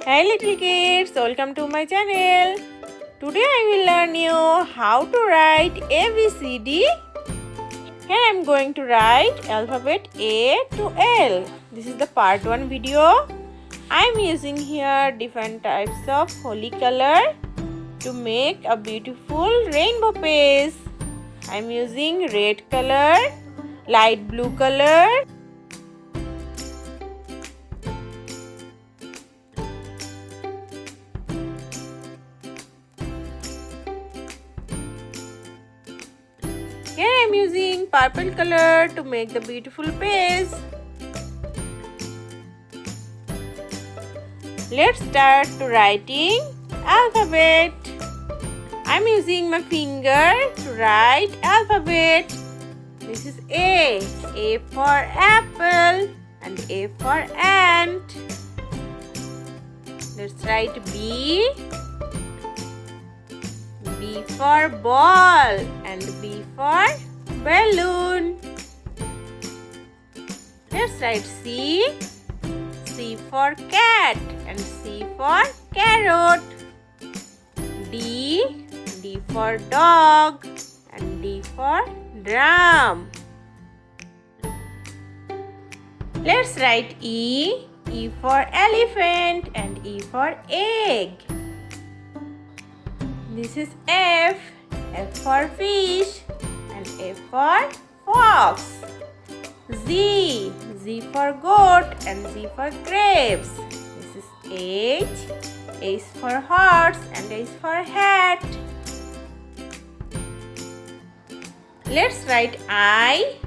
Hey little kids, welcome to my channel. Today I will learn you how to write ABCD. Here I am going to write alphabet A to L. This is the part 1 video. I am using here different types of holy color to make a beautiful rainbow page. I am using red color, light blue color, here I am using purple color to make the beautiful page. Let's start to writing alphabet. I am using my finger to write alphabet. This is A. A for apple and A for ant. Let's write B. B for ball and B for balloon. Let's write C. C for cat and C for carrot. D. D for dog and D for drum. Let's write E. E for elephant and E for egg. This is F. F for fish and F for fox. Z. Z for goat and Z for grapes. This is H. H for horse and H for hat. Let's write I.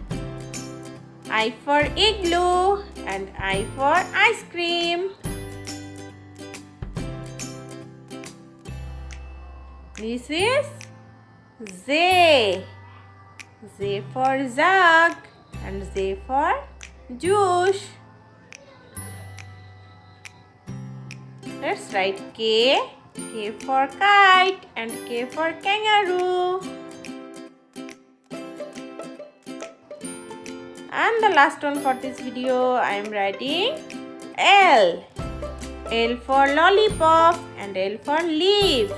I for igloo and I for ice cream. This is Z. Z for jug and Z for juice. Let's write K. K for kite and K for kangaroo. And the last one for this video, I am writing L. L for lollipop and L for leaf.